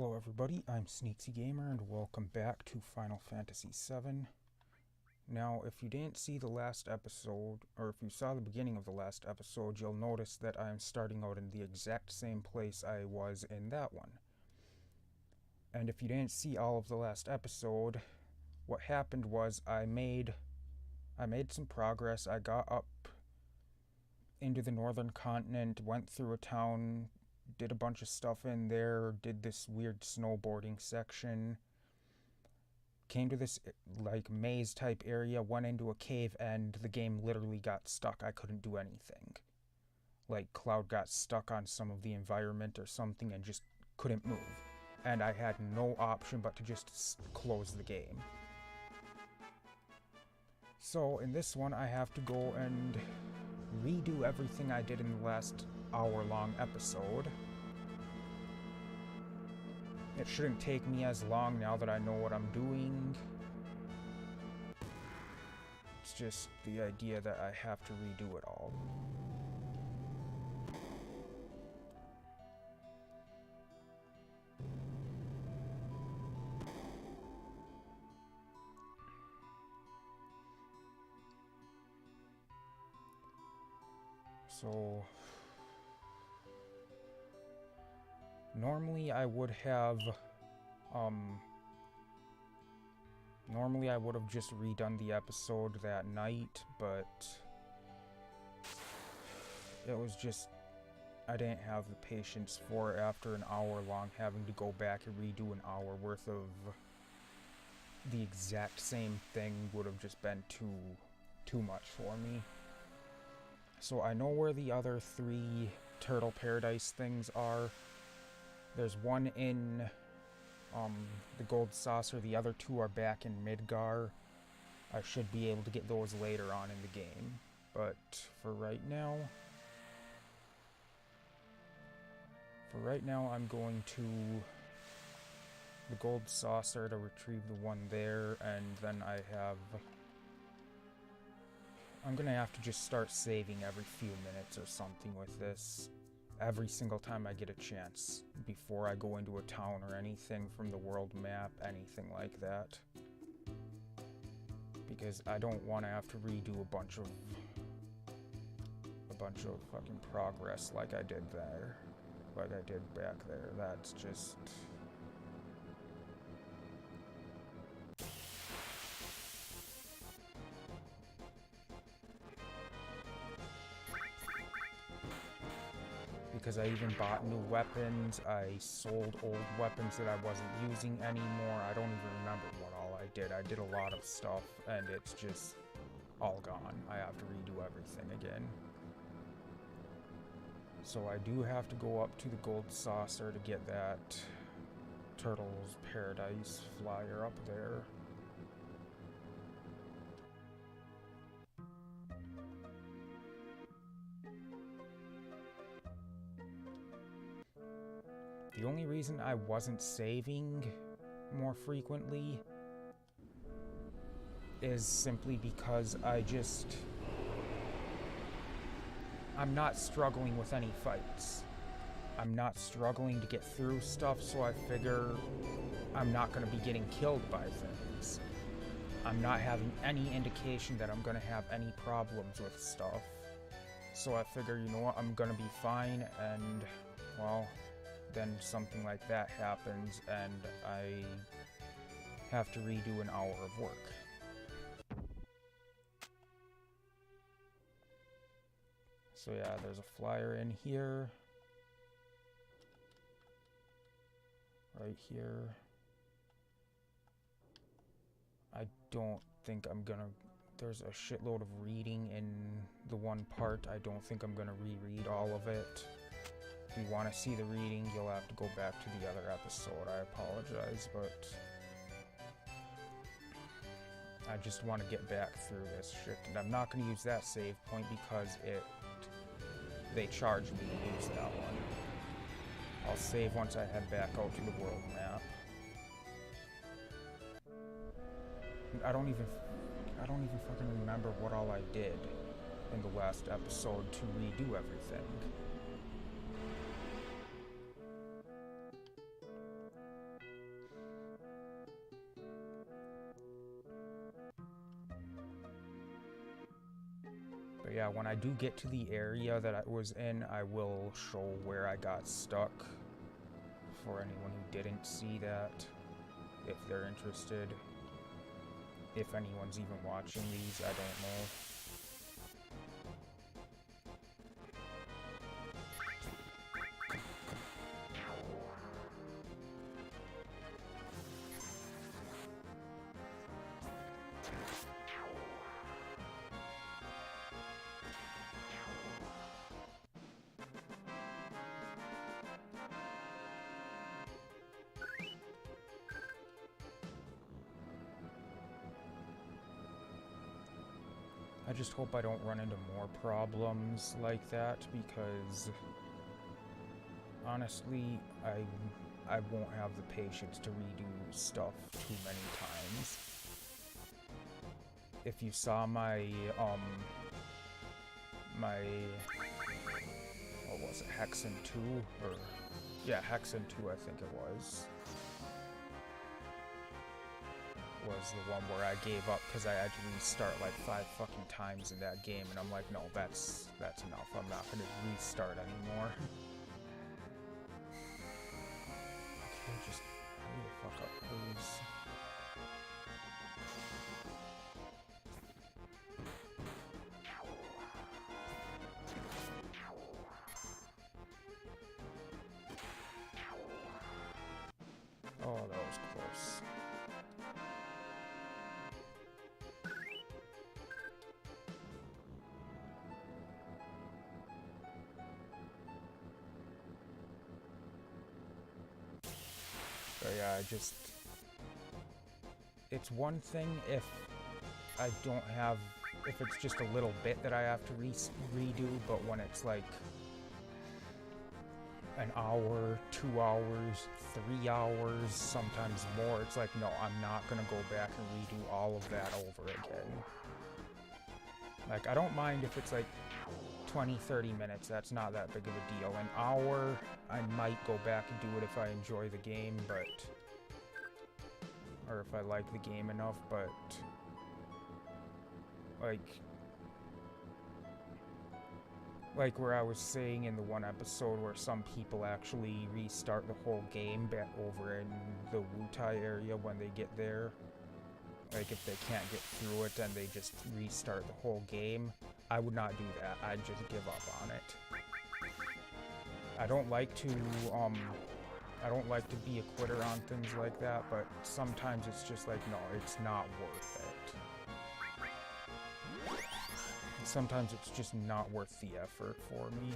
Hello everybody, I'm Sneaksy Gamer and welcome back to Final Fantasy VII. Now, if you didn't see the last episode, or if you saw the beginning of the last episode, you'll notice that I'm starting out in the exact same place I was in that one. And if you didn't see all of the last episode, what happened was I made some progress. I got up into the northern continent, went through a town, did a bunch of stuff in there, did this weird snowboarding section, came to this like maze type area, went into a cave, and the game literally got stuck. I couldn't do anything. Like Cloud got stuck on some of the environment or something and just couldn't move. And I had no option but to just close the game. So in this one I have to go and redo everything I did in the last hour-long episode. It shouldn't take me as long now that I know what I'm doing. It's just the idea that I have to redo it all. So normally I would have just redone the episode that night, but it was just I didn't have the patience for it after an hour long, having to go back and redo an hour worth of the exact same thing would have just been too much for me. So I know where the other 3 Turtle Paradise things are. There's one in the Gold Saucer, the other 2 are back in Midgar. I should be able to get those later on in the game. But for right now, I'm going to the Gold Saucer to retrieve the one there, and then I'm gonna have to just start saving every few minutes or something with this. Every single time I get a chance, before I go into a town or anything from the world map, anything like that. Because I don't want to have to redo a bunch of fucking progress like I did there. Like I did back there. That's just... because I even bought new weapons, I sold old weapons that I wasn't using anymore. I don't even remember what all I did. I did a lot of stuff, and it's just all gone. I have to redo everything again. So I do have to go up to the Gold Saucer to get that Turtle's Paradise flyer up there. The only reason I wasn't saving more frequently is simply because I'm not struggling with any fights. I'm not struggling to get through stuff, so I figure I'm not going to be getting killed by things. I'm not having any indication that I'm going to have any problems with stuff. So I figure, you know what, I'm going to be fine, and, well, then something like that happens and I have to redo an hour of work. So yeah, there's a flyer in here. Right here. I don't think I'm gonna... There's a shitload of reading in the one part. I don't think I'm gonna reread all of it. If you want to see the reading, you'll have to go back to the other episode. I apologize, but I just want to get back through this shit. And I'm not going to use that save point because they charged me to use that one. I'll save once I head back out to the world map. I don't even fucking remember what all I did in the last episode to redo everything. yeah, when I do get to the area that I was in, I will show where I got stuck for anyone who didn't see that, if they're interested. If anyone's even watching these, I don't know. I just hope I don't run into more problems like that, because honestly, I won't have the patience to redo stuff too many times. If you saw my what was it, Hexen 2? Or, yeah, Hexen 2 I think it was the one where I gave up because I had to restart like 5 fucking times in that game, and I'm like, no, that's enough. I'm not gonna restart anymore. Okay, just hurry the fuck up, please. Oh, that was close. But yeah, it's one thing if I don't have, if it's just a little bit that I have to redo, but when it's like an hour, 2 hours, 3 hours, sometimes more, it's like, no, I'm not gonna go back and redo all of that over again. Like, I don't mind if it's like 20, 30 minutes, that's not that big of a deal. An hour, I might go back and do it if I enjoy the game, but... or if I like the game enough, but... Like where I was saying in the one episode where some people actually restart the whole game back over in the Wutai area when they get there. Like if they can't get through it, then they just restart the whole game. I would not do that. I'd just give up on it. I don't like to be a quitter on things like that, but sometimes it's just like, no, it's not worth it. Sometimes it's just not worth the effort for me.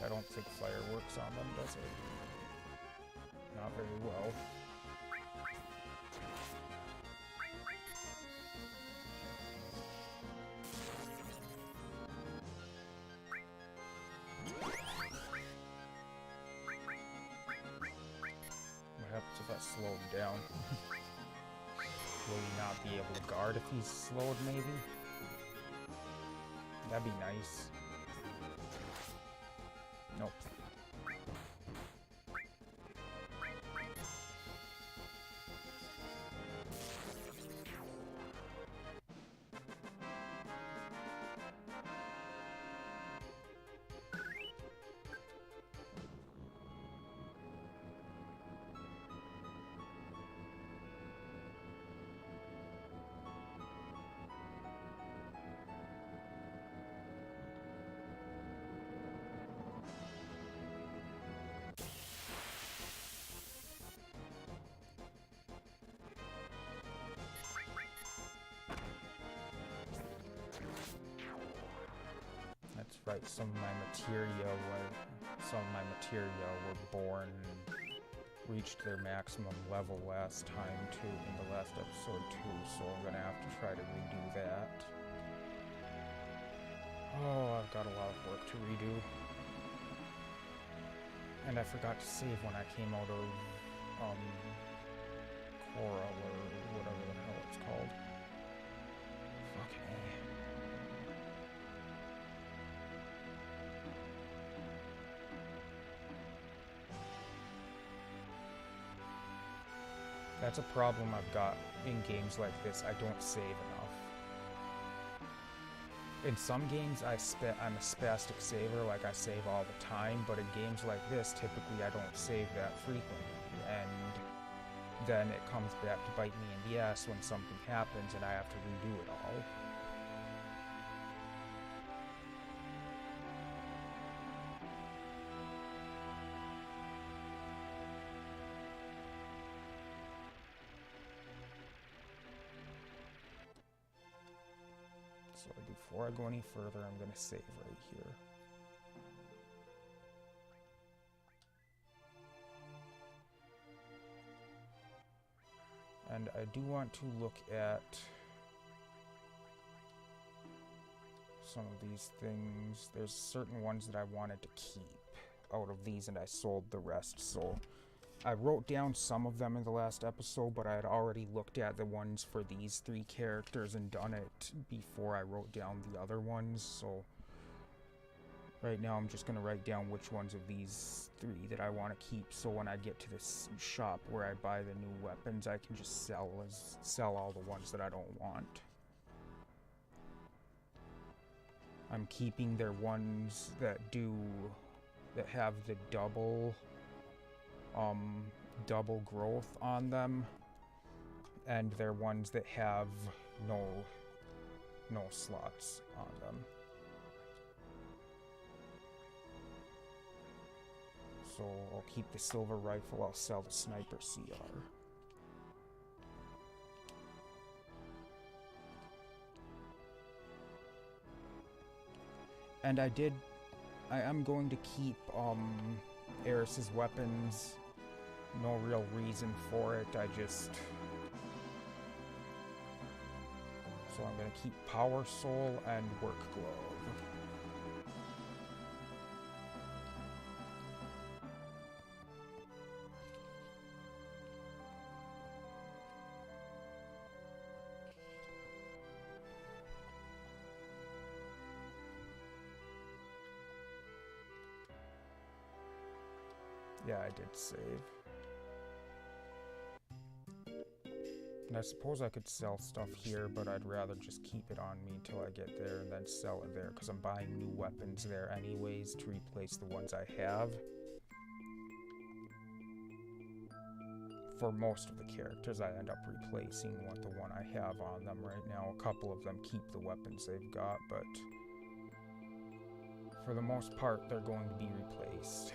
I don't think fire works on them, does it? Not very well. What happens if I slow him down? Will he not be able to guard if he's slowed, maybe? That'd be nice. Nope. Right, some of my materia were born and reached their maximum level last time too, in the last episode too, so I'm gonna have to try to redo that. Oh, I've got a lot of work to redo. And I forgot to save when I came out of Aura or whatever the hell it's called. Fucking A. That's a problem I've got in games like this. I don't save enough. In some games, I'm a spastic saver, like I save all the time, but in games like this, typically I don't save that frequently, and then it comes back to bite me in the ass when something happens and I have to redo it all. So before I go any further, I'm going to save right here. And I do want to look at some of these things. There's certain ones that I wanted to keep out of these, and I sold the rest. So I wrote down some of them in the last episode, but I had already looked at the ones for these 3 characters and done it before I wrote down the other ones. So right now I'm just going to write down which ones of these 3 that I want to keep, so when I get to this shop where I buy the new weapons, I can just sell all the ones that I don't want. I'm keeping their ones that have the double growth on them, and they're ones that have no slots on them. So I'll keep the silver rifle, I'll sell the sniper CR. And I am going to keep Eris's weapons. No real reason for it, so I'm going to keep Power Soul and Work Glove. Yeah, I did save. And I suppose I could sell stuff here, but I'd rather just keep it on me until I get there and then sell it there, because I'm buying new weapons there anyways to replace the ones I have. For most of the characters, I end up replacing the one I have on them right now. A couple of them keep the weapons they've got, but for the most part, they're going to be replaced.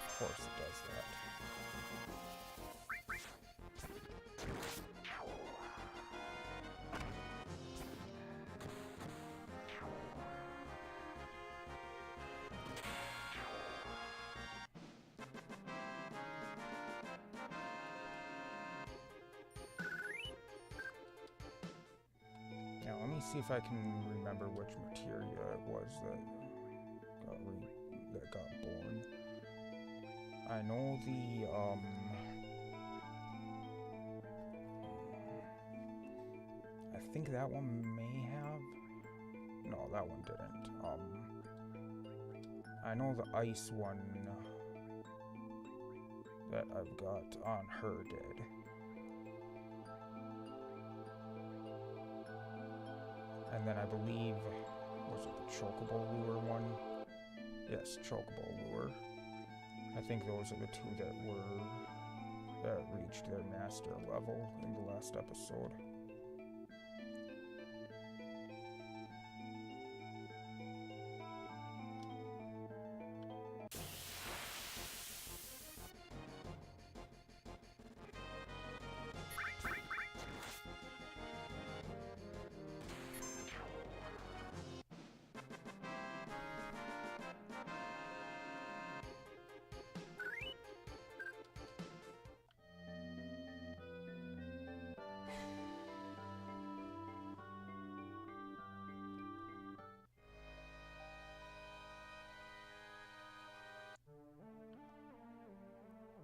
Of course it does that. Now let me see if I can remember which materia it was that got born. I know I think that one may have. No, that one didn't. I know the ice one that I've got on her did. And then I believe, was it the Chocobo Lure one? Yes, Chocobo Lure. I think those are the 2 that reached their master level in the last episode.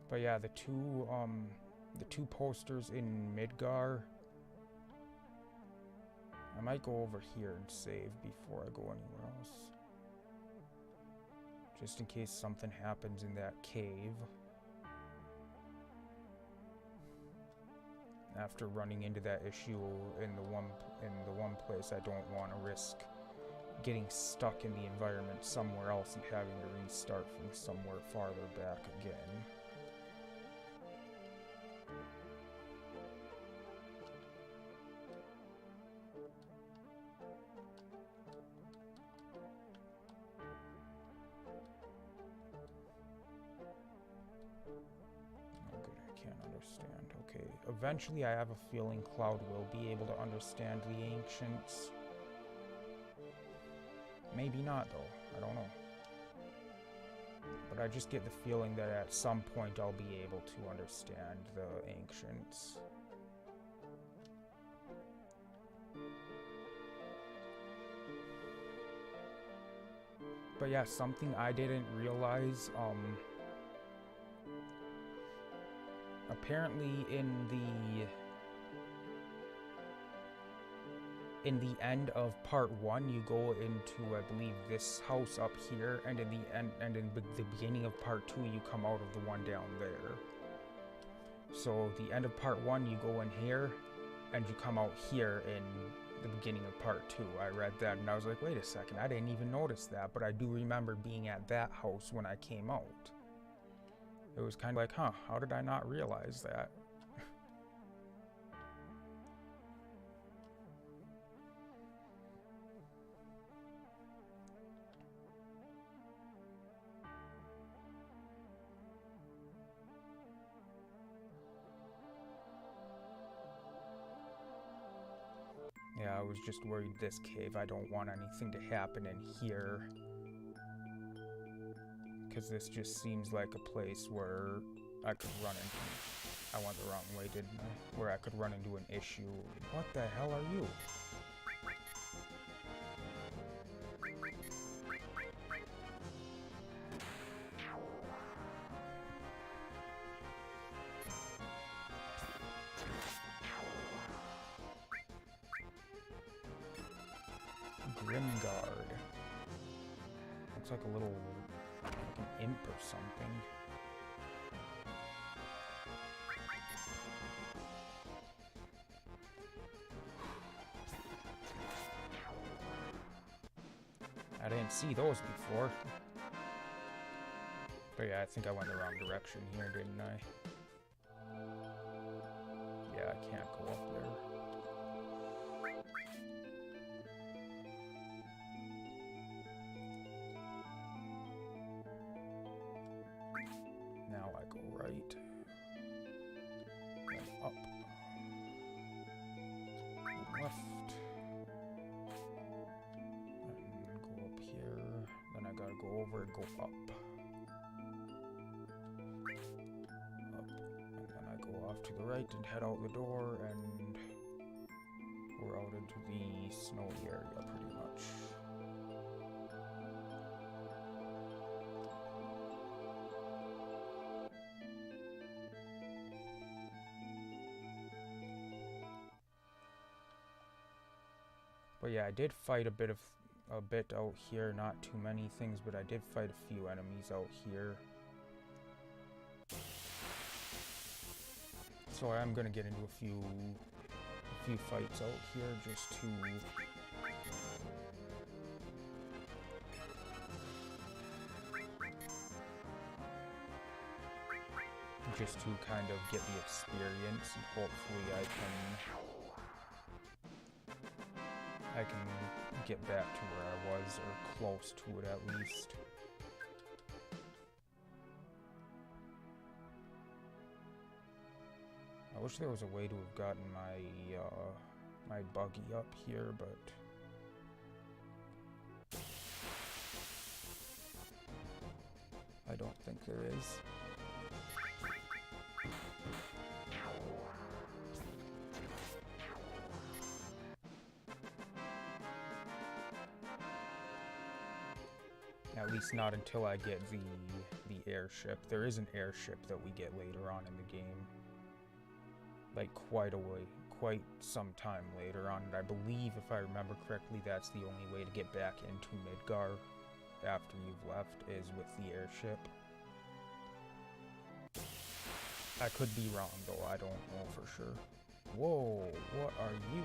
But yeah, the two posters in Midgar. I might go over here and save before I go anywhere else. Just in case something happens in that cave. After running into that issue in the one place, I don't want to risk getting stuck in the environment somewhere else and having to restart from somewhere farther back again. Okay, eventually I have a feeling Cloud will be able to understand the ancients. Maybe not, though. I don't know. But I just get the feeling that at some point I'll be able to understand the ancients. But yeah, something I didn't realize, apparently in the end of part 1, you go into, I believe, this house up here, and in the beginning of part 2, you come out of the one down there. So the end of part 1, you go in here, and you come out here in the beginning of part 2. I read that, and I was like, wait a second, I didn't even notice that, but I do remember being at that house when I came out. It was kind of like, huh, how did I not realize that? Yeah, I was just worried this cave, I don't want anything to happen in here. Because this just seems like a place where I could run into... I went the wrong way, didn't I? Where I could run into an issue. What the hell are you? Grimguard. Looks like a little... like an imp or something. I didn't see those before. But yeah, I think I went the wrong direction here, didn't I? Yeah, I can't go up there. Now I go right. Then up. And left. And go up here. Then I gotta go over and go up. To the right and head out the door, and we're out into the snowy area pretty much. But yeah, I did fight a bit out here, not too many things, but I did fight a few enemies out here. So I am gonna get into a few fights out here just to kind of get the experience, and hopefully I can get back to where I was, or close to it at least. I wish there was a way to have gotten my buggy up here, but I don't think there is. At least not until I get the airship. There is an airship that we get later on in the game. Like quite some time later on. And I believe, if I remember correctly, that's the only way to get back into Midgar after you've left, is with the airship. I could be wrong though, I don't know for sure. Whoa, what are you?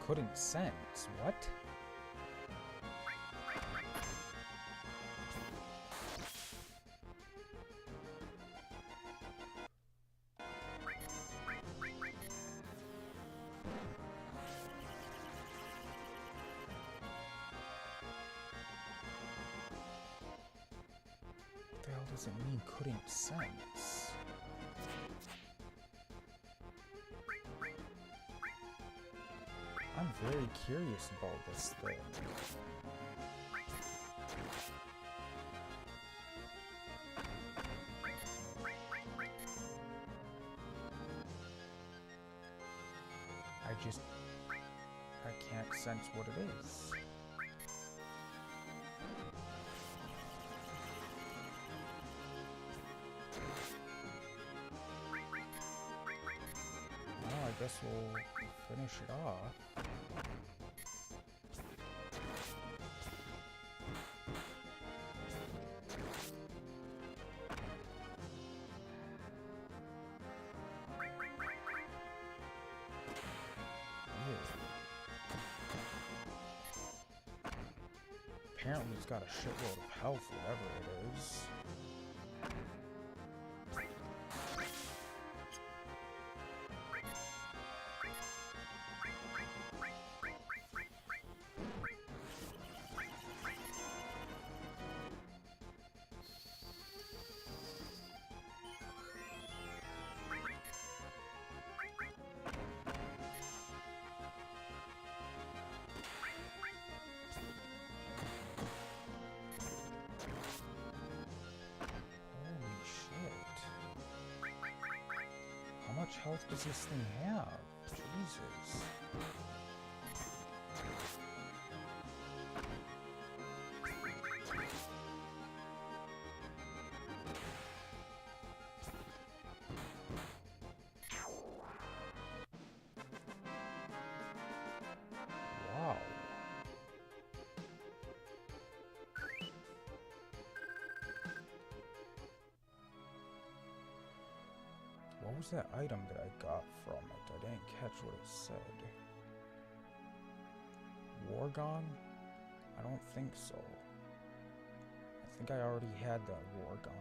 Couldn't sense, what? What the hell does it mean, couldn't sense? I'm very curious about this thing. I can't sense what it is. Well, I guess we'll finish it off. Apparently it's got a shitload of health, whatever it is. How much health does this thing have? Jesus. Wow. What was that item that I got from it? I didn't catch what it said. War Gong? I don't think so. I think I already had that War Gong.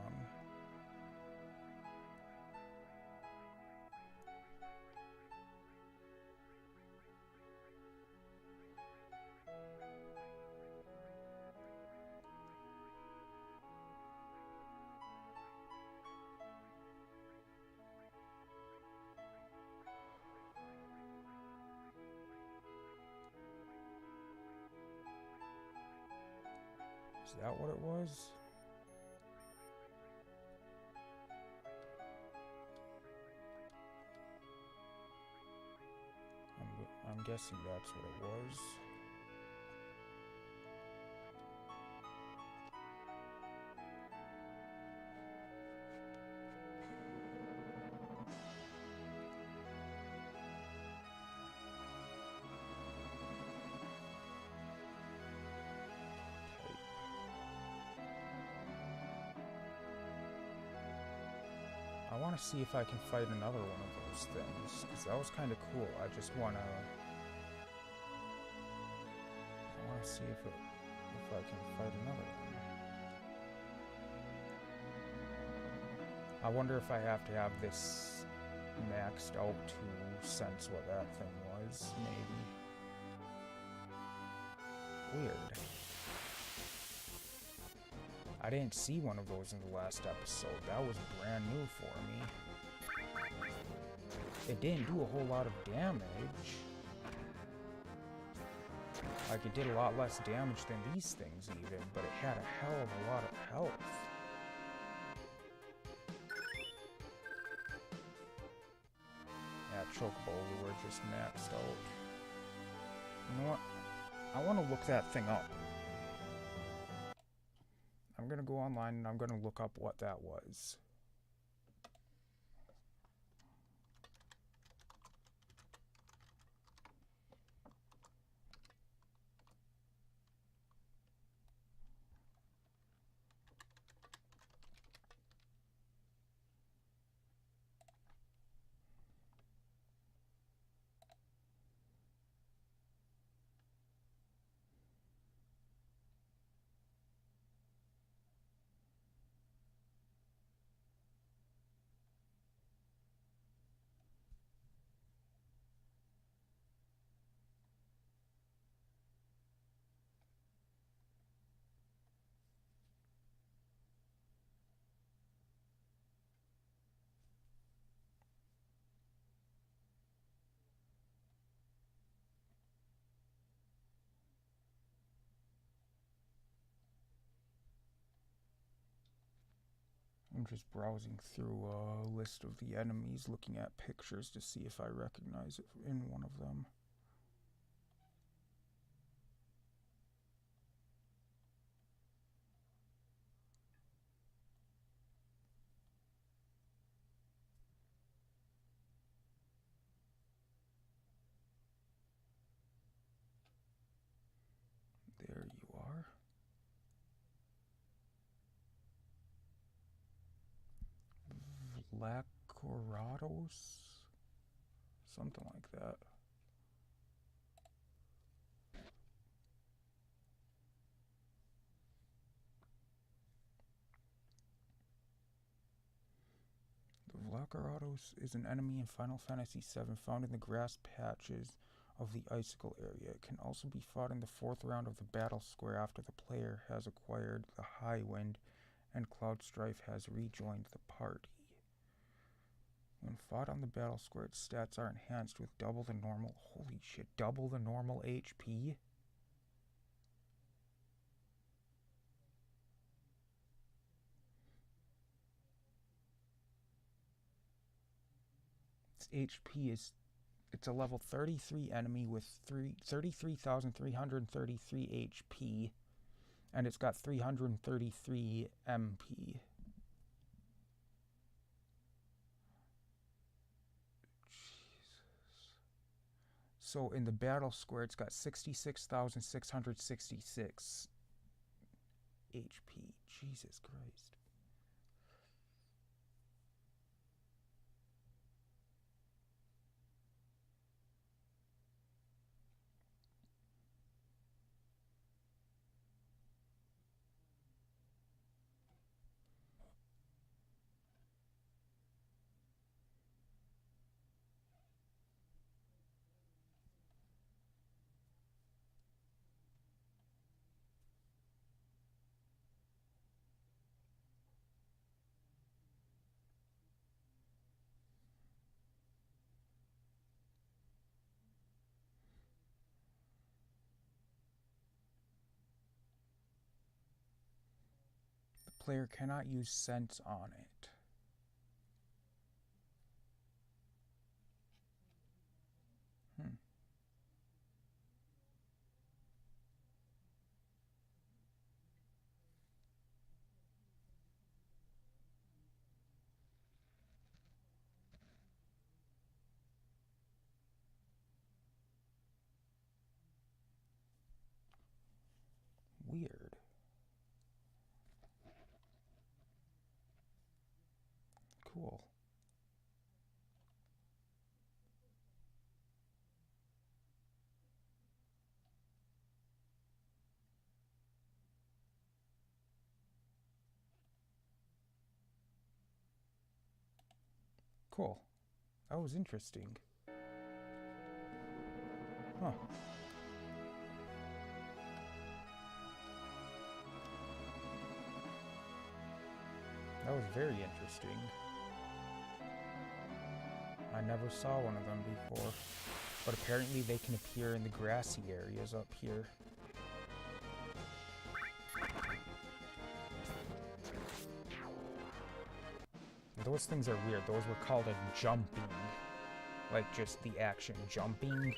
Is that what it was? I'm guessing that's what it was. I want to see if I can fight another one of those things, because that was kind of cool. I want to see if I can fight another one. I wonder if I have to have this maxed out to sense what that thing was, maybe. Weird. I didn't see one of those in the last episode. That was brand new for me. It didn't do a whole lot of damage. Like, it did a lot less damage than these things even, but it had a hell of a lot of health. Yeah, Chocobo lure just maxed out. You know what? I want to look that thing up. I'm going to go online and I'm going to look up what that was. I'm just browsing through a list of the enemies, looking at pictures to see if I recognize it in one of them. There you are. Vlacorados? Something like that. The Vlacorados is an enemy in Final Fantasy VII found in the grass patches of the Icicle area. It can also be fought in the 4th round of the battle square after the player has acquired the High Wind and Cloud Strife has rejoined the party. When fought on the battle square, its stats are enhanced with double the normal... Holy shit, double the normal HP? Its HP is... It's a level 33 enemy with 33,333 HP. And it's got 333 MP. So in the battle square, it's got 66,666 HP. Jesus Christ. Player cannot use sense on it. Weird. Cool. Cool. That was interesting. Huh. That was very interesting. I never saw one of them before. But apparently they can appear in the grassy areas up here. Those things are weird. Those were called a jumping. Like just the action jumping.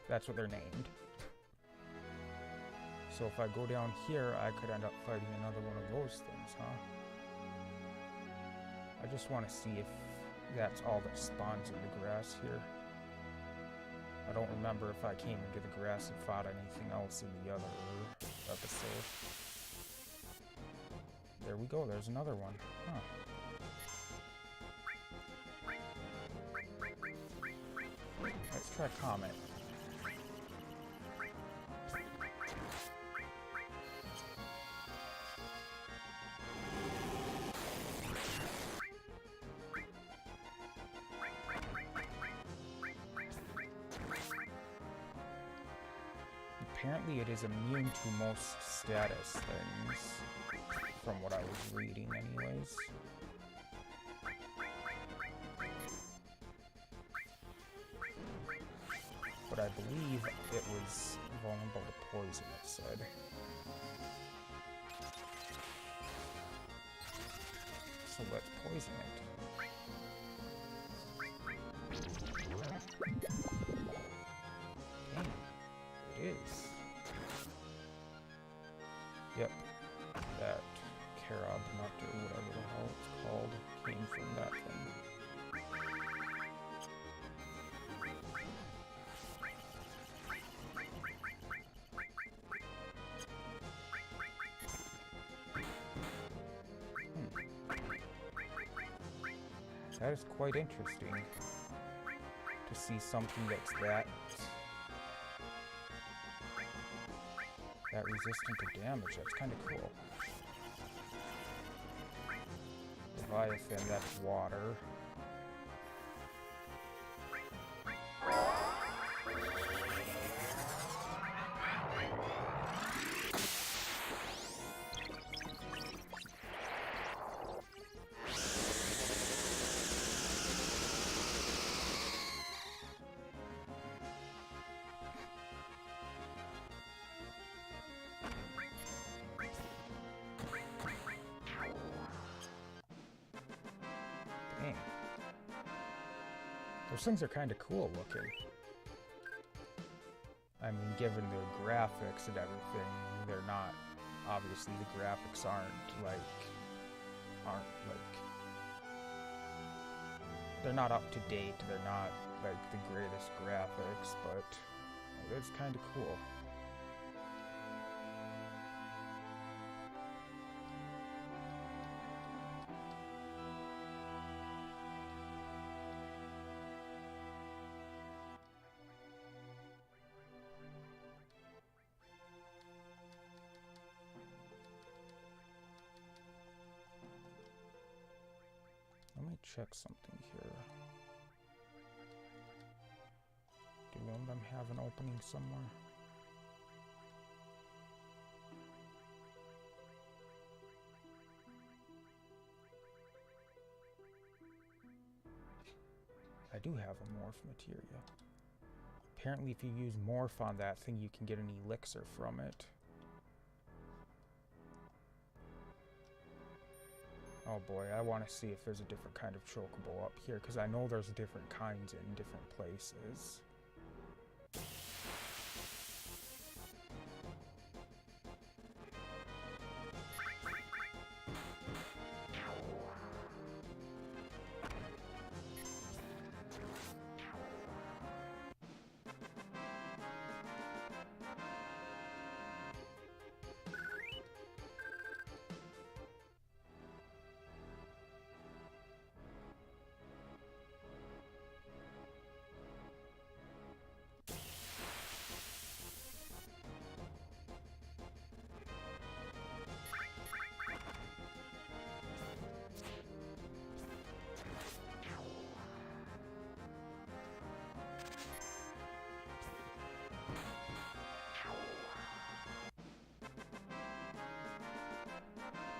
That's what they're named. So if I go down here, I could end up fighting another one of those things, huh? I just want to see if that's all that spawns in the grass here. I don't remember if I came into the grass and fought anything else in the other episode. There we go, there's another one. Huh. Let's try Comet. Apparently it is immune to most status things, from what I was reading anyways. But I believe it was vulnerable to poison, it said. So let's poison it. Dang, it is. Yep, that carob nut or whatever the hell it's called came from that thing. That is quite interesting to see something that's that resistant to damage. That's kind of cool. Leviathan, that's water. Dang. Those things are kind of cool looking. I mean, given the graphics and everything, they're not, obviously the graphics aren't like, they're not up to date, they're not like the greatest graphics, but it's kind of cool. Let me check something here. Do one of them have an opening somewhere? I do have a morph materia. Apparently if you use morph on that thing, you can get an elixir from it. Oh boy, I want to see if there's a different kind of chocobo up here, because I know there's different kinds in different places.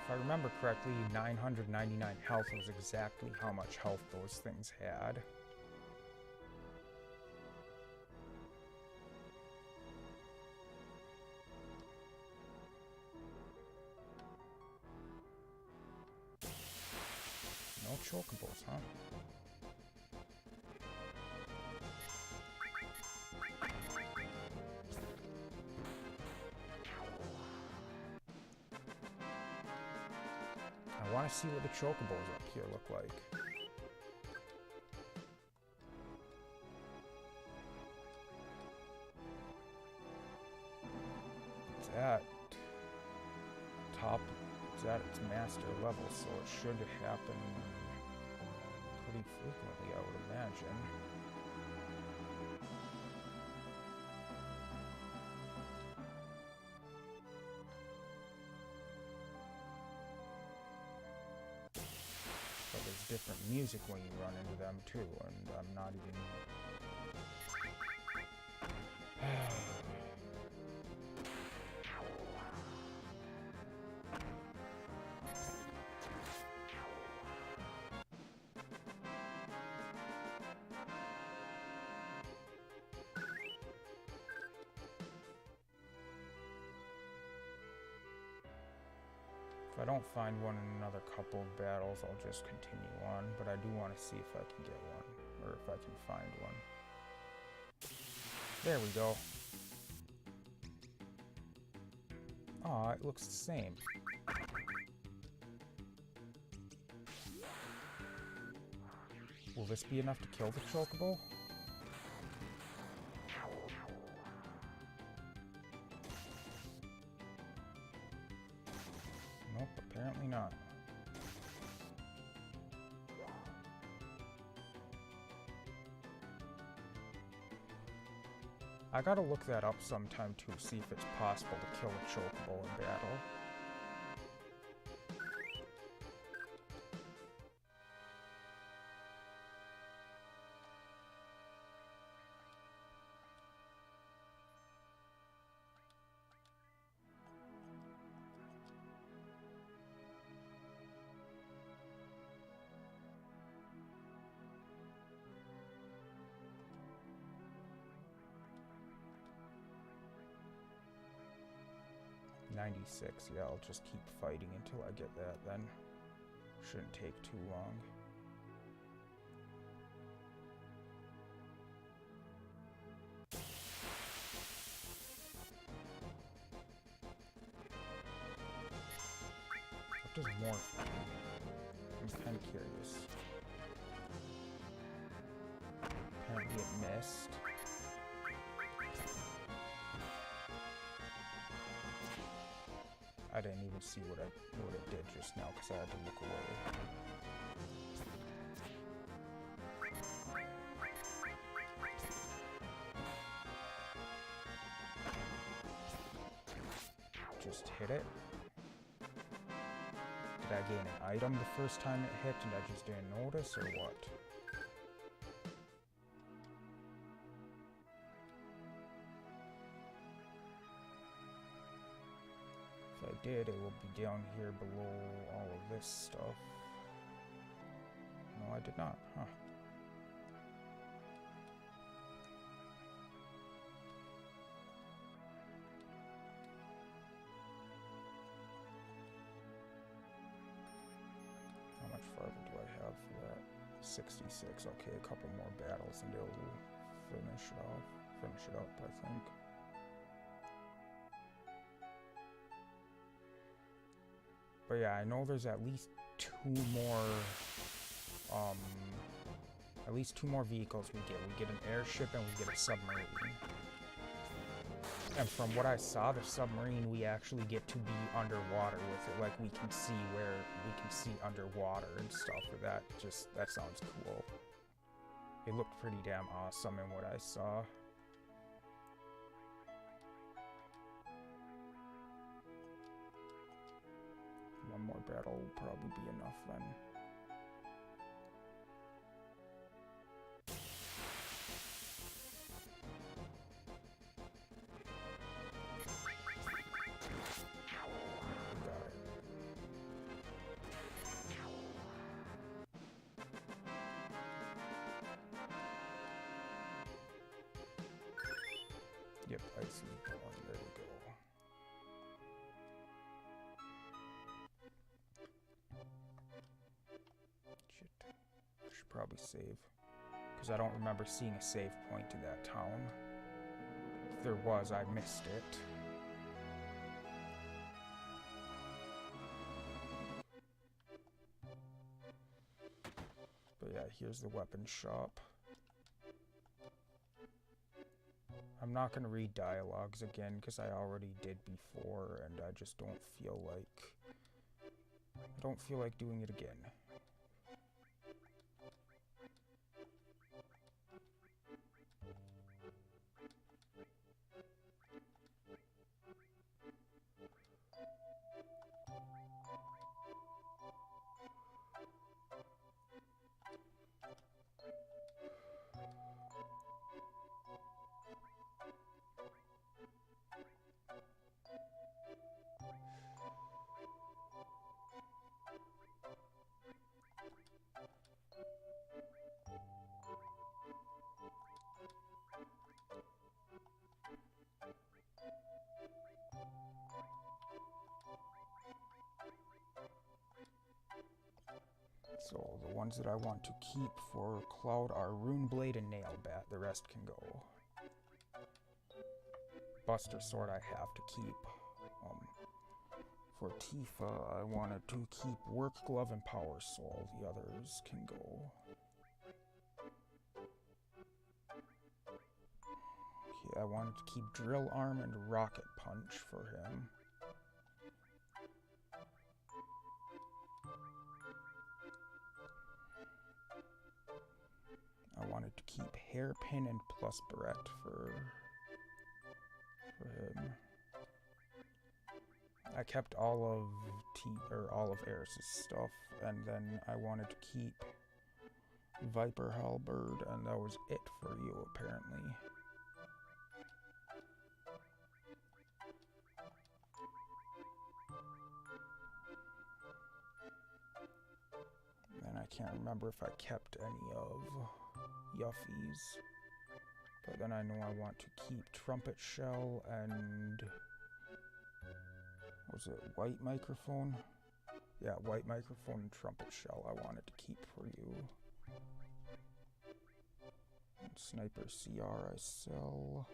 If I remember correctly, 999 health was exactly how much health those things had. No chocobos, huh? want to see what the chocobos up here look like. It's at top, it's at its master level, so it should happen pretty frequently, I would imagine. But there's different music when you run into them too, and I'm not even... If I don't find one in another couple of battles, I'll just continue on, but I do want to see if I can get one, or if I can find one. There we go. Aw, it looks the same. Will this be enough to kill the chocobo? Nope, apparently not. I gotta look that up sometime too, see if it's possible to kill a chocobo in battle. .96, yeah, I'll just keep fighting until I get that then. Shouldn't take too long. What does more? I'm kind of curious. Apparently it missed. I didn't even see what it did just now because I had to look away. Just hit it. Did I gain an item the first time it hit and I just didn't notice, or what? If I did, it will be down here below all of this stuff. No, I did not, huh? How much farther do I have for that? 66, okay, a couple more battles and it'll finish it off. Finish it up, I think. But yeah, I know there's at least two more vehicles we get. We get an airship and we get a submarine. And from what I saw, the submarine, we actually get to be underwater with it. Like, we can see underwater and stuff for that. Just, that sounds cool. It looked pretty damn awesome in what I saw. One more battle will probably be enough then. Got it. Yep, I see one. There we go. Should probably save, because I don't remember seeing a save point to that town. If there was, I missed it. yeah, here's the weapon shop. I'm not going to read dialogues again because I already did before, and I just don't feel like doing it again. So the ones that I want to keep for Cloud are Runeblade and Nailbat. The rest can go. Buster Sword I have to keep. For Tifa, I wanted to keep Work Glove and Power Soul. The others can go. Okay, I wanted to keep Drill Arm and Rocket Punch for him. I wanted to keep Hairpin and Plus Barrette for him. I kept all of Eris's stuff, and then I wanted to keep Viper Halberd, and that was it for you, apparently. And I can't remember if I kept any of Yuffie's. But then I know I want to keep Trumpet Shell and... was it White Microphone? Yeah, White Microphone and Trumpet Shell I wanted to keep for you. And Sniper CR I sell.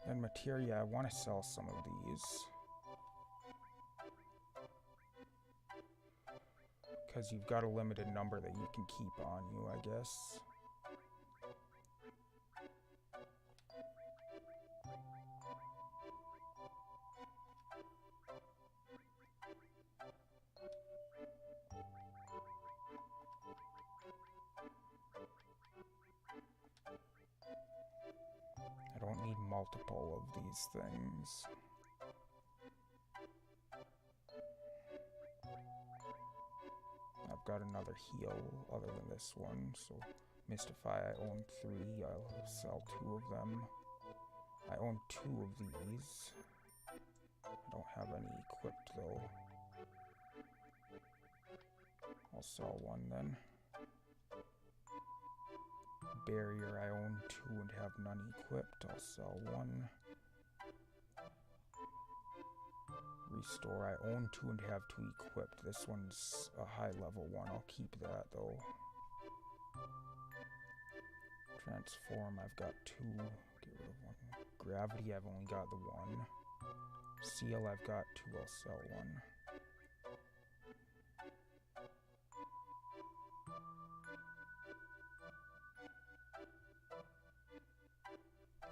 And materia, I want to sell some of these. Because you've got a limited number that you can keep on you, I guess. I don't need multiple of these things. I've got another heal other than this one, so Mystify I own 3, I'll sell 2 of them. I own 2 of these. I don't have any equipped though. I'll sell 1 then. Barrier I own 2 and have none equipped. I'll sell 1. Restore I own 2 and have 2 equipped. This one's a high level one. I'll keep that though. Transform I've got 2. Get rid of 1. Gravity I've only got the 1. Seal I've got 2. I'll sell 1.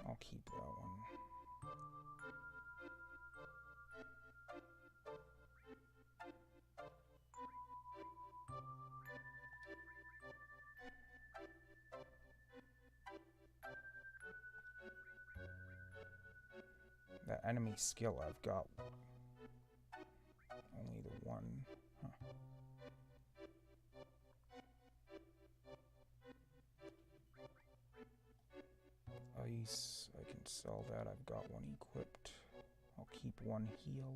I'll keep that one. That enemy skill I've got only the 1. Huh. Ice, I can sell that. I've got 1 equipped. I'll keep 1 heal.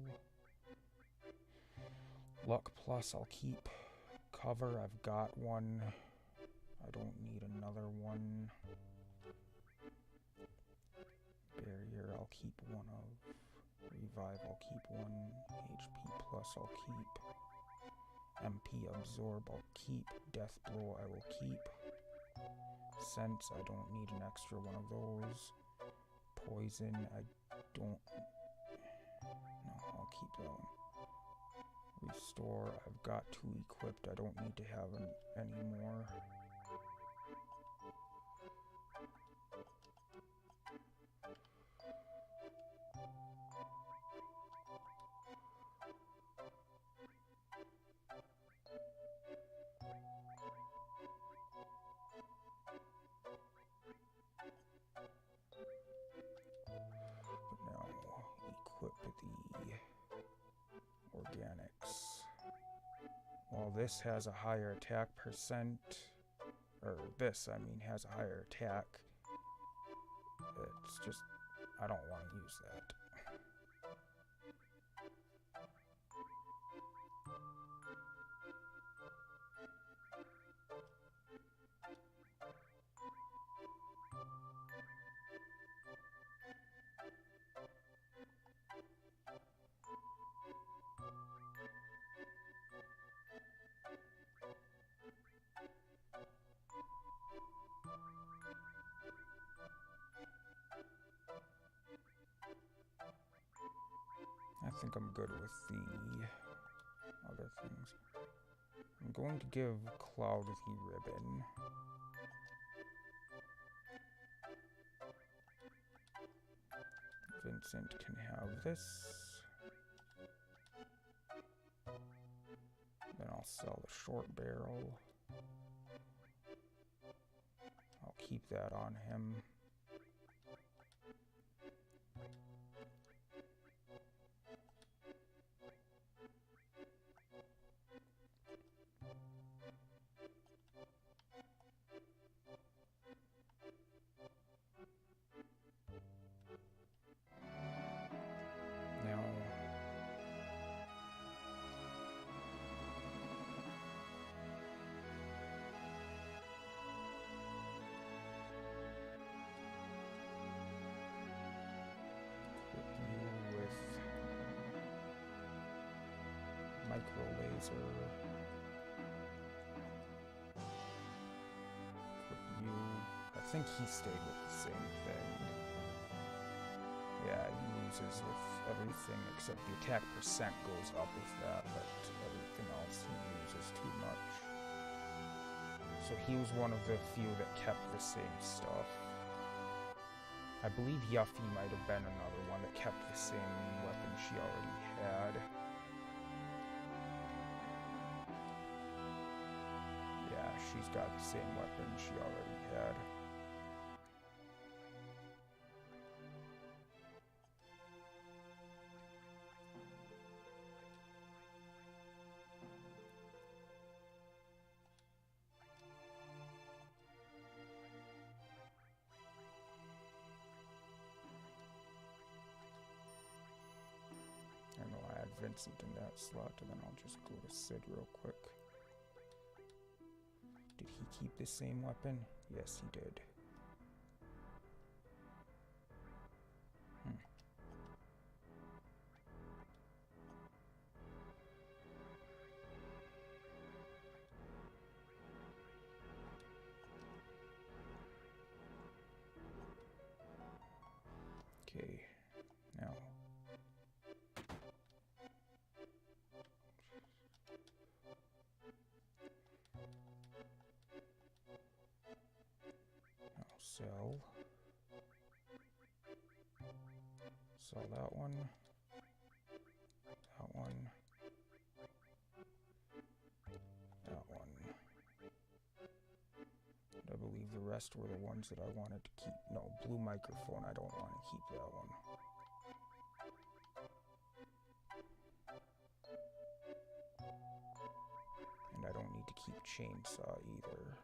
Luck plus I'll keep. Cover, I've got 1. I don't need another 1. Barrier, I'll keep 1 of. Revive, I'll keep 1. HP plus, I'll keep. MP absorb, I'll keep. Death blow, I will keep. Sense, I don't need an extra one of those. Poison, I don't. No, I'll keep that one. Restore, I've got 2 equipped, I don't need to have any more. But now, equip the organics. While this has a higher attack percent, or this, I mean, has a higher attack, it's just, I don't want to use that. I think I'm good with the other things. I'm going to give Cloud the ribbon. Vincent can have this. Then I'll sell the short barrel. I'll keep that on him. Now, equip you with micro laser. Equip you. I think he stayed with the same thing. Yeah, he loses with everything except the attack percent goes up with that, but everything else he loses too much. So he was one of the few that kept the same stuff. I believe Yuffie might have been another one that kept the same weapon she already had. Yeah, she's got the same weapon she already had. And I'll add Vincent in that slot, and then I'll just go to Sid real quick. Did he keep the same weapon? Yes, he did. Okay, now. Sell that one, that one, that one. I believe the rest were the ones that I wanted to keep. No, blue microphone, I don't want to keep that one. And I don't need to keep chainsaw either.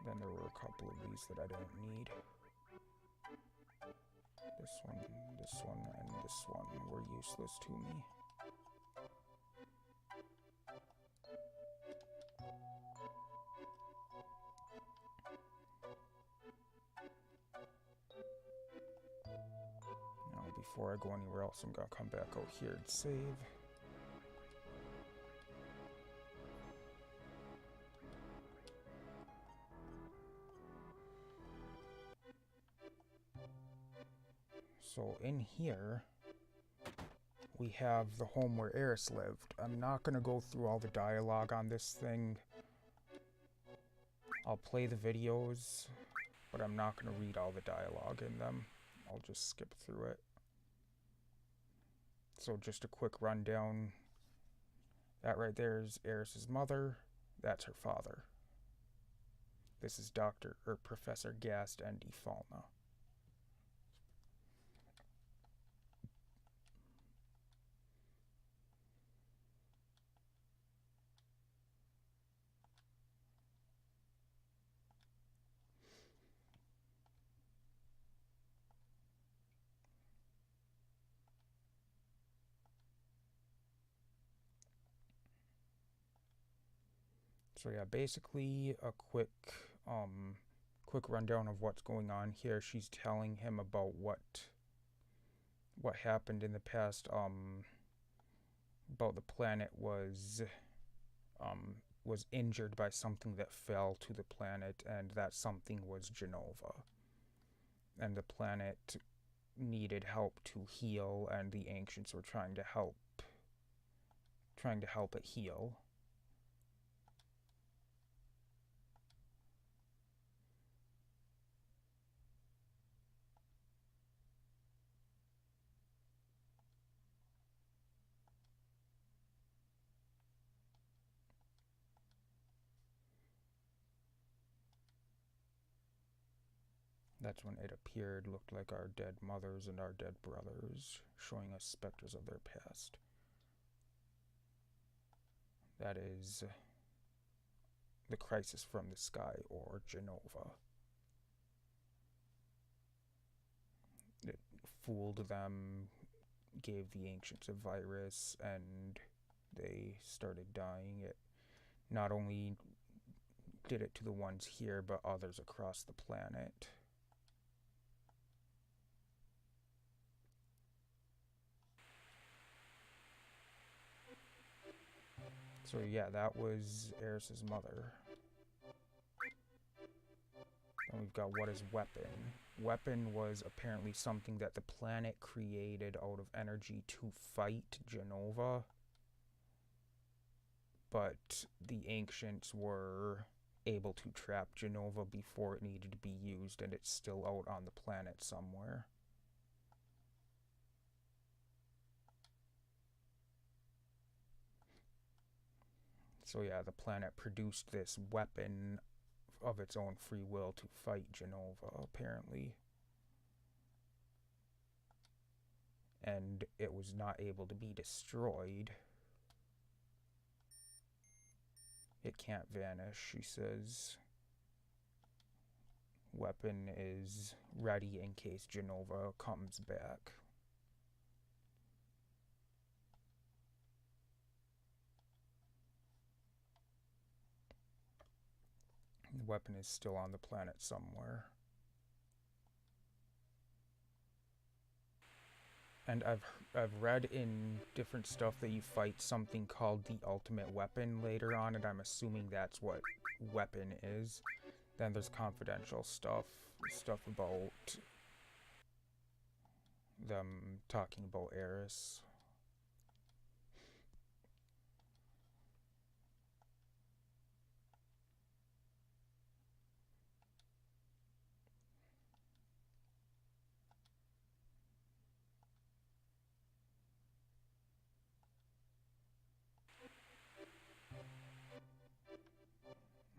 Then there were a couple of these that I don't need. This one, and this one were useless to me. before I go anywhere else, I'm gonna come back out here and save. So in here, we have the home where Eris lived. I'm not gonna go through all the dialogue on this thing. I'll play the videos, but I'm not gonna read all the dialogue in them. I'll just skip through it. So just a quick rundown. That right there is Eris's mother. That's her father. This is Professor Gast and Ifalna. So yeah, basically a quick rundown of what's going on here. She's telling him about what happened in the past. About the planet was injured by something that fell to the planet, and that something was Genova. And the planet needed help to heal, and the ancients were trying to help it heal. That's when it appeared, looked like our dead mothers and our dead brothers, showing us specters of their past. That is the crisis from the sky, or Genova. It fooled them, gave the ancients a virus, and they started dying. It not only did it to the ones here, but others across the planet. So yeah, that was Eris's mother. Then we've got what is Weapon. Weapon was apparently something that the planet created out of energy to fight Genova. But the ancients were able to trap Genova before it needed to be used, and it's still out on the planet somewhere. So yeah, the planet produced this weapon of its own free will to fight Genova, apparently. And it was not able to be destroyed. It can't vanish, she says. Weapon is ready in case Genova comes back. The weapon is still on the planet somewhere. And I've read in different stuff that you fight something called the ultimate weapon later on, and I'm assuming that's what Weapon is. Then there's confidential stuff about them talking about Eris.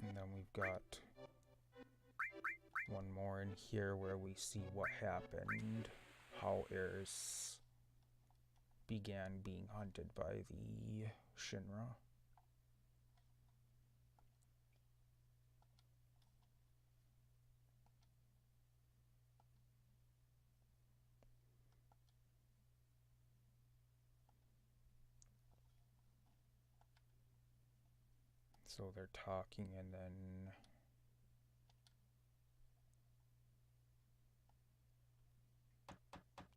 And then we've got one more in here where we see what happened, how Eris began being hunted by the Shinra. So they're talking, and then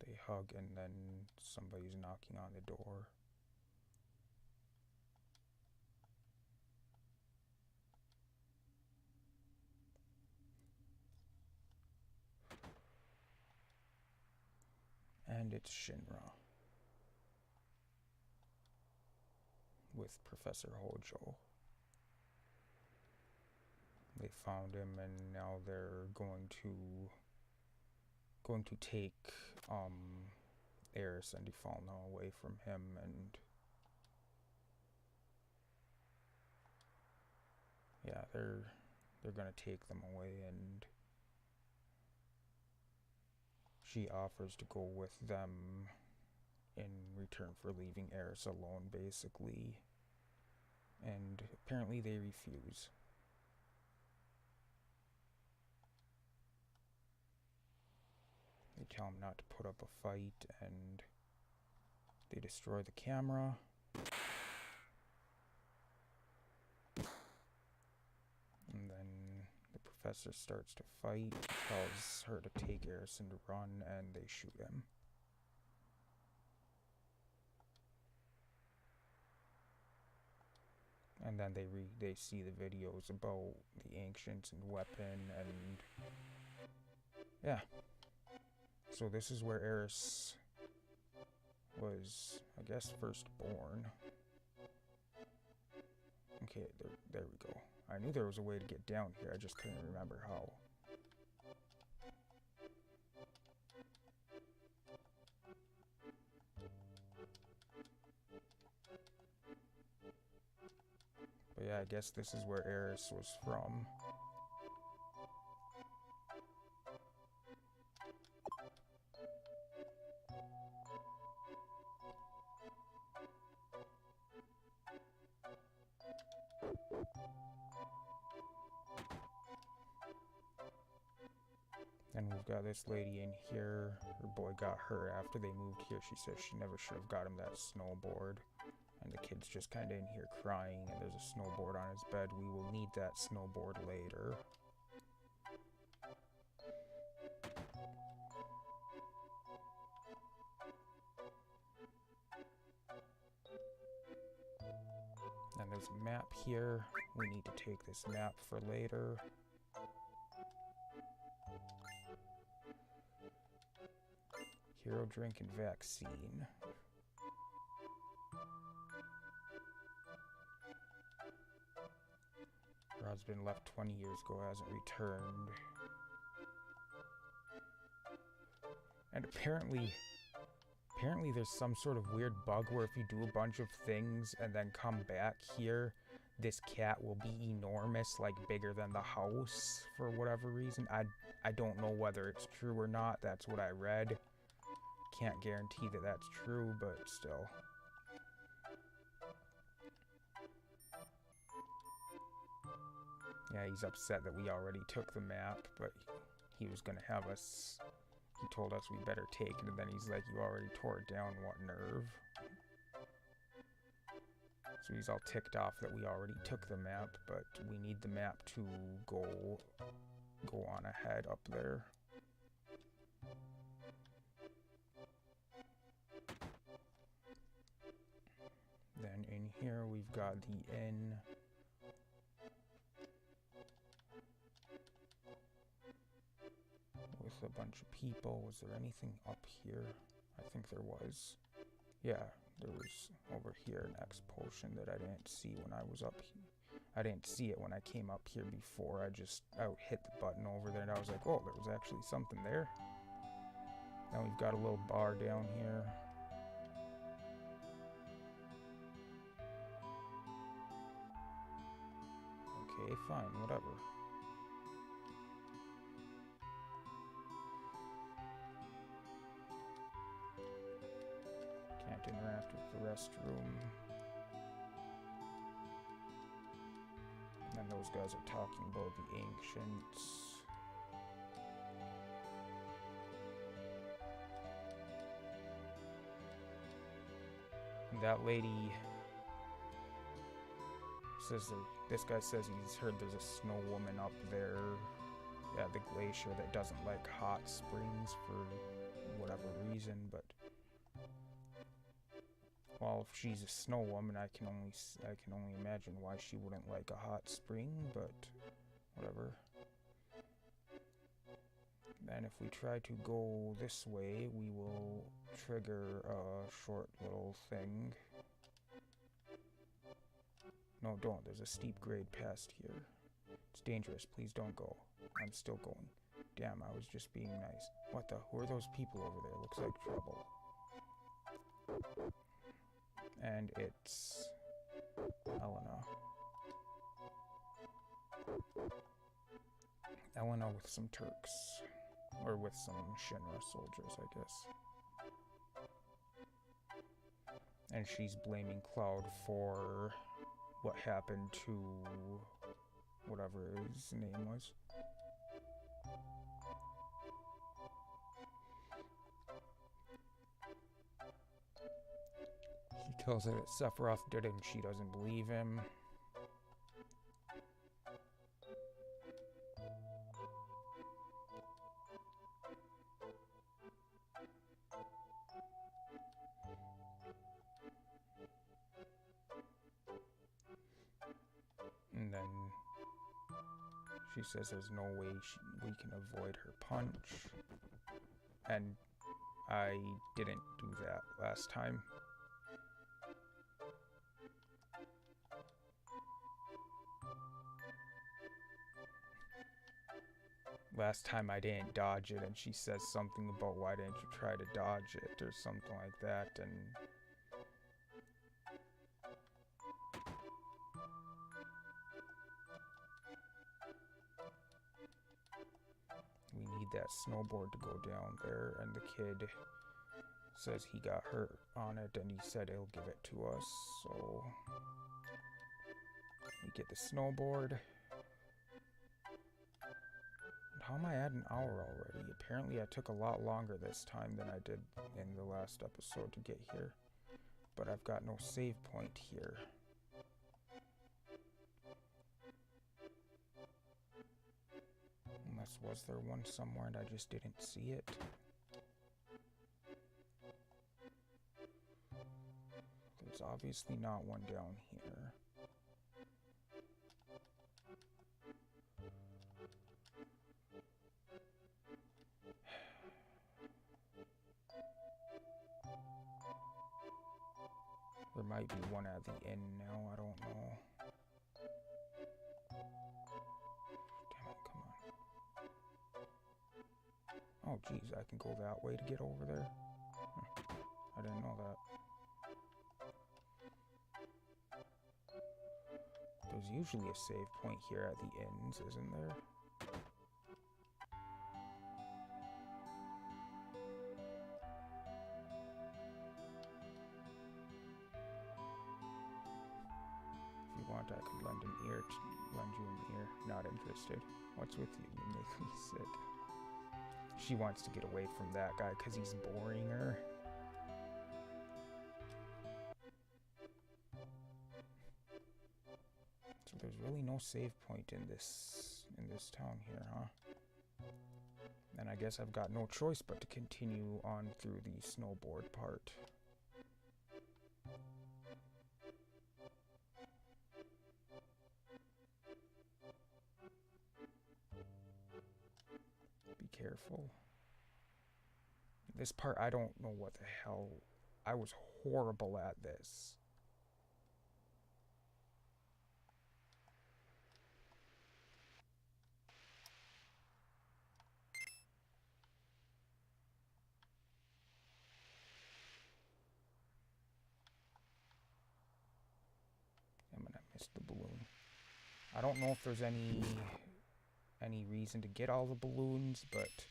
they hug, and then somebody's knocking on the door. And it's Shinra with Professor Hojo. They found him, and now they're going to take Eris and Ifalna away from him, and yeah, they're gonna take them away, and she offers to go with them in return for leaving Eris alone, basically, and apparently they refuse. They tell him not to put up a fight, and they destroy the camera. And then the professor starts to fight, tells her to take Harrison to run, and they shoot him. And then they see the videos about the Ancients and Weapon, and yeah. So this is where Eris was, I guess, first born. Okay, there we go. I knew there was a way to get down here, I just couldn't remember how. But yeah, I guess this is where Eris was from. And we've got this lady in here. Her boy got her after they moved here. She says she never should have got him that snowboard. And the kid's just kind of in here crying, and there's a snowboard on his bed. We will need that snowboard later. And there's a map here. We need to take this map for later. Hero drink and vaccine. Rod's been left 20 years ago, hasn't returned. And apparently there's some sort of weird bug where if you do a bunch of things and then come back here, this cat will be enormous, like bigger than the house for whatever reason. I don't know whether it's true or not. That's what I read. Can't guarantee that that's true, but still. Yeah, he's upset that we already took the map, but he was gonna have us. He told us we better take it, and then he's like, you already tore it down, what nerve? So he's all ticked off that we already took the map, but we need the map to go on ahead up there. Then in here we've got the inn. With a bunch of people. Was there anything up here? I think there was. Yeah, there was over here an X potion that I didn't see when I was up here. I didn't see it when I came up here before. I just hit the button over there and I was like, oh, there was actually something there. Now we've got a little bar down here. Okay, fine, whatever. Can't interact with the restroom. And then those guys are talking about the Ancients. And that lady says that this guy says he's heard there's a snow woman up there at the glacier that doesn't like hot springs for whatever reason, but well, if she's a snow woman, I can only imagine why she wouldn't like a hot spring, but whatever. And if we try to go this way, we will trigger a short little thing. No, don't. There's a steep grade past here. It's dangerous. Please don't go. I'm still going. Damn, I was just being nice. What the? Who are those people over there? Looks like trouble. And it's Elena. Elena with some Turks. Or with some Shinra soldiers, I guess. And she's blaming Cloud for what happened to whatever his name was. He tells her that Sephiroth did it and she doesn't believe him. And then she says there's no way we can avoid her punch. And I didn't do that last time. Last time I didn't dodge it, and she says something about why didn't you try to dodge it or something like that, and we need that snowboard to go down there, and the kid says he got hurt on it and he said he'll give it to us, so we get the snowboard. How am I at an hour already? Apparently I took a lot longer this time than I did in the last episode to get here. But I've got no save point here. Unless was there one somewhere and I just didn't see it? There's obviously not one down here. There might be one at the inn now, I don't know. Damn it, come on. Oh geez, I can go that way to get over there? I didn't know that. There's usually a save point here at the inns, isn't there? I could lend you an ear. Not interested. What's with you? You make me sick. She wants to get away from that guy because he's boring her. So there's really no save point in this town here, huh? And I guess I've got no choice but to continue on through the snowboard part. Careful. This part, I don't know what the hell. I was horrible at this. I'm gonna miss the balloon. I don't know if there's any reason to get all the balloons, but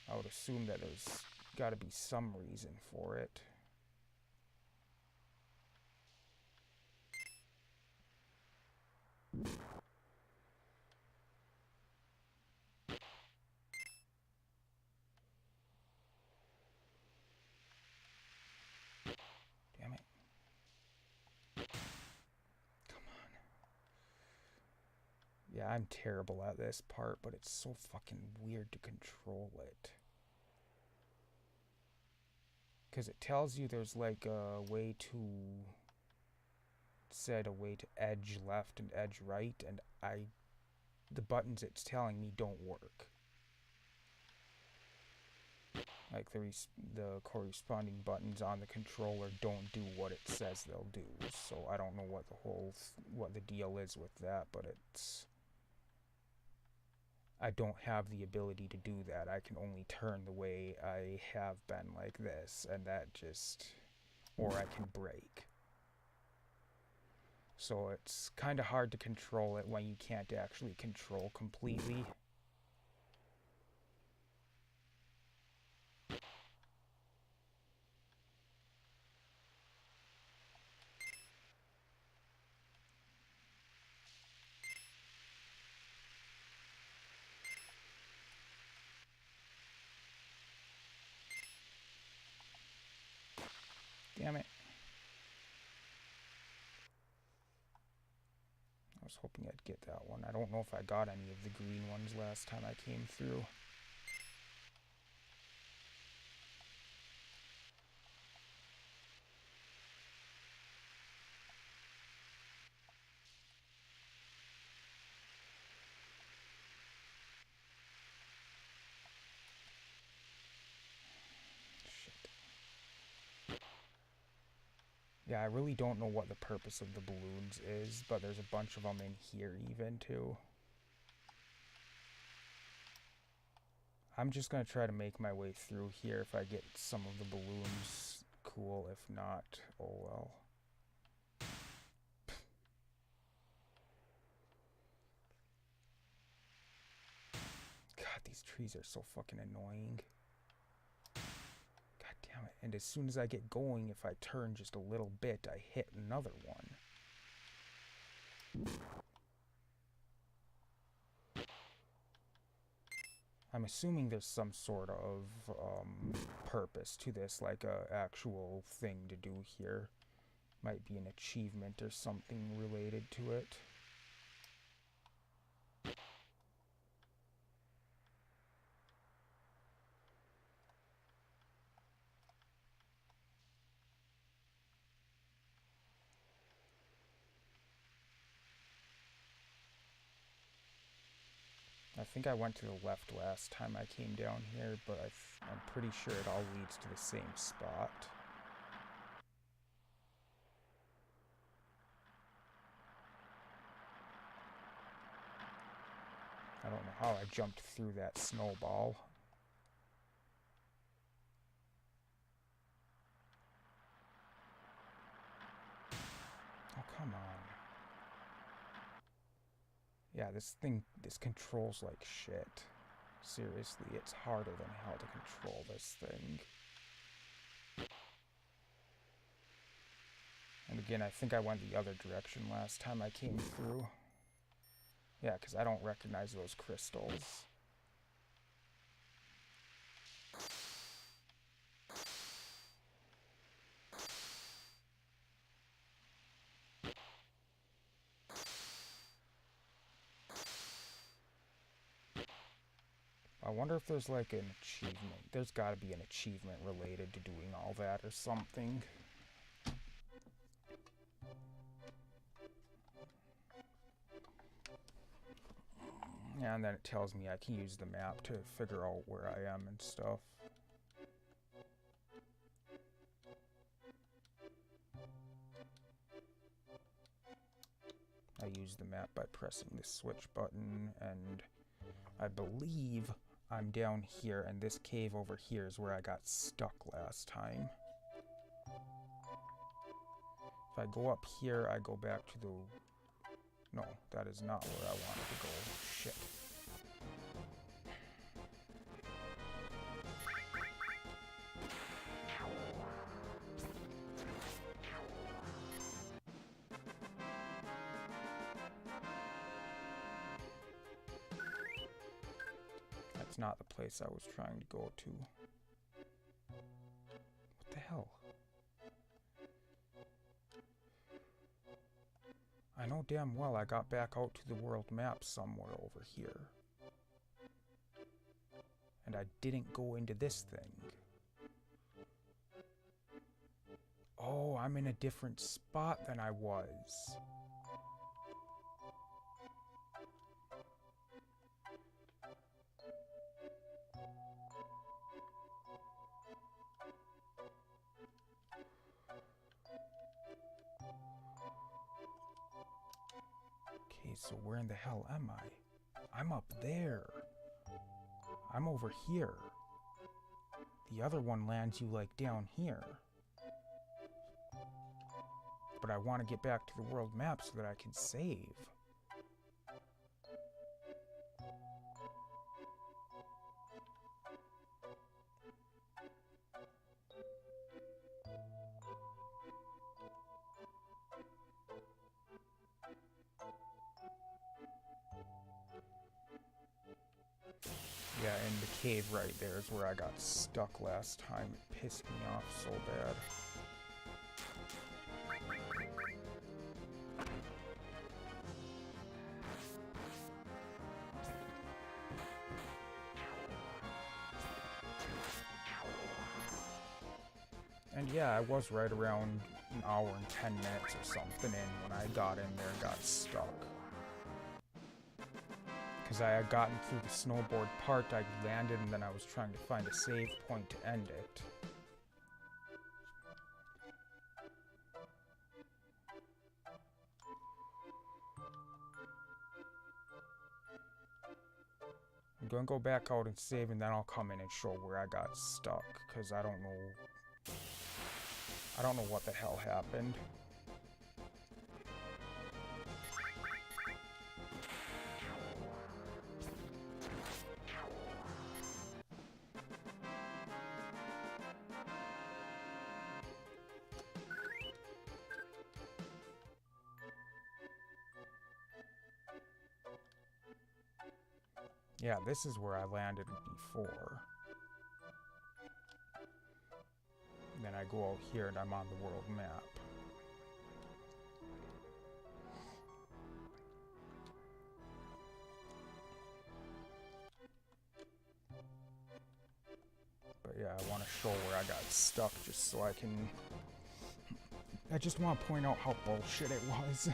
I would assume that there's got to be some reason for it. Damn it. Come on. Yeah, I'm terrible at this part, but it's so fucking weird to control it. Because it tells you there's like a way to edge left and edge right, and the buttons it's telling me don't work. Like the corresponding buttons on the controller don't do what it says they'll do. So I don't know what the deal is with that, but I don't have the ability to do that. I can only turn the way I have been like this, and or I can brake. So it's kind of hard to control it when you can't actually control completely. Damn it. I was hoping I'd get that one. I don't know if I got any of the green ones last time I came through. Yeah, I really don't know what the purpose of the balloons is, but there's a bunch of them in here even too. I'm just going to try to make my way through here. If I get some of the balloons, cool. If not, oh well. God, these trees are so fucking annoying. God damn it. And as soon as I get going, if I turn just a little bit, I hit another one. I'm assuming there's some sort of purpose to this, like a actual thing to do here. Might be an achievement or something related to it. I think I went to the left last time I came down here, but I'm pretty sure it all leads to the same spot. I don't know how I jumped through that snowball. Oh, come on. Yeah, this controls like shit. Seriously, it's harder than hell to control this thing. And again, I think I went the other direction last time I came through. Yeah, because I don't recognize those crystals. I wonder if there's like an achievement. There's got to be an achievement related to doing all that or something. Yeah, and then it tells me I can use the map to figure out where I am and stuff. I use the map by pressing the switch button, and I believe I'm down here, and this cave over here is where I got stuck last time. If I go up here, I go back to the... No, that is not where I wanted to go. Shit. That's not the place I was trying to go to. What the hell? I know damn well I got back out to the world map somewhere over here. And I didn't go into this thing. Oh, I'm in a different spot than I was. Okay, so where in the hell am I? I'm up there. I'm over here. The other one lands you like down here. But I want to get back to the world map so that I can save. Yeah, and the cave right there is where I got stuck last time. It pissed me off so bad. And yeah, I was right around an hour and 10 minutes or something in when I got in there and got stuck. Because I had gotten through the snowboard part, I landed, and then I was trying to find a save point to end it. I'm gonna go back out and save, and then I'll come in and show where I got stuck, because I don't know what the hell happened. Yeah, this is where I landed before. And then I go out here and I'm on the world map. But yeah, I want to show where I got stuck just so I can... I just want to point out how bullshit it was.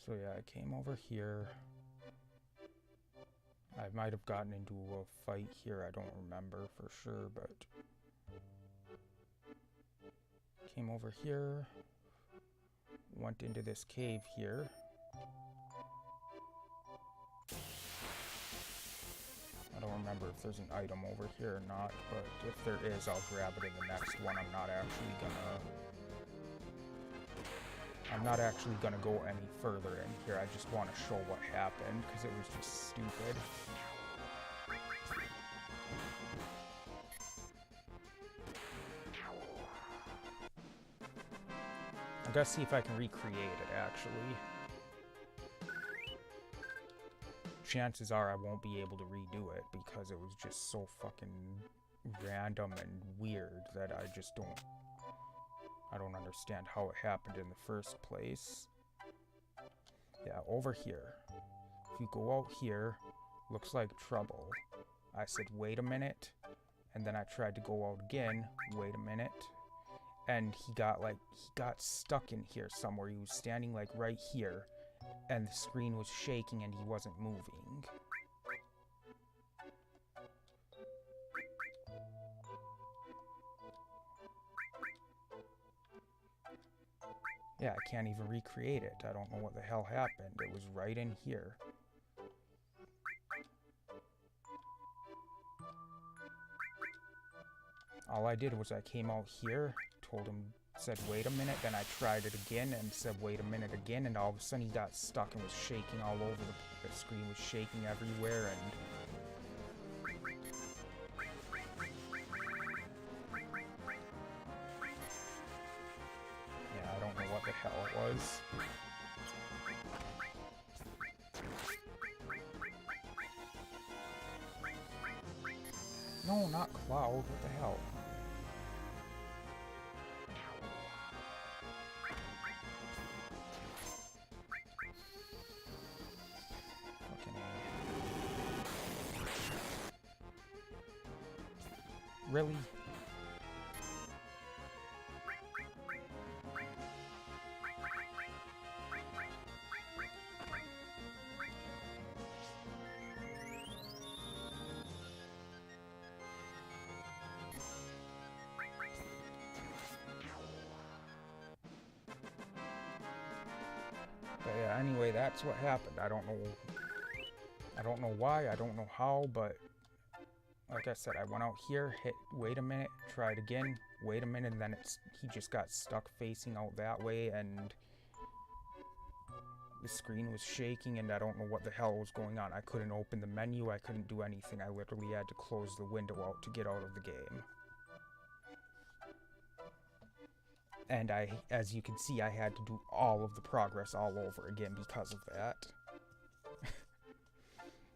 So yeah, I came over here. I might have gotten into a fight here, I don't remember for sure, but... Came over here. Went into this cave here. I don't remember if there's an item over here or not, but if there is, I'll grab it in the next one. I'm not actually gonna go any further in here. I just want to show what happened, because it was just stupid. I'm gonna see if I can recreate it, actually. Chances are I won't be able to redo it, because it was just so fucking random and weird that I just don't understand how it happened in the first place. Yeah, over here. If you go out here, looks like trouble. I said, wait a minute. And then I tried to go out again, wait a minute. And he got stuck in here somewhere. He was standing like right here. And the screen was shaking and he wasn't moving. Yeah, I can't even recreate it. I don't know what the hell happened. It was right in here. All I did was I came out here, told him, said wait a minute, then I tried it again and said wait a minute again, and all of a sudden he got stuck and was shaking all over. The screen was shaking everywhere, and... hell it was. No, not Cloud. What the hell? Fucking A. Really? But yeah, anyway, that's what happened. I don't know why, I don't know how, but like I said, I went out here, hit wait a minute, tried again, wait a minute, and then he just got stuck facing out that way, and the screen was shaking, and I don't know what the hell was going on. I couldn't open the menu, I couldn't do anything. I literally had to close the window out to get out of the game. And as you can see, I had to do all of the progress all over again because of that.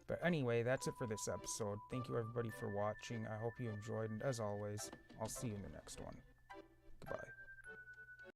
But anyway, that's it for this episode. Thank you everybody for watching. I hope you enjoyed, and as always, I'll see you in the next one.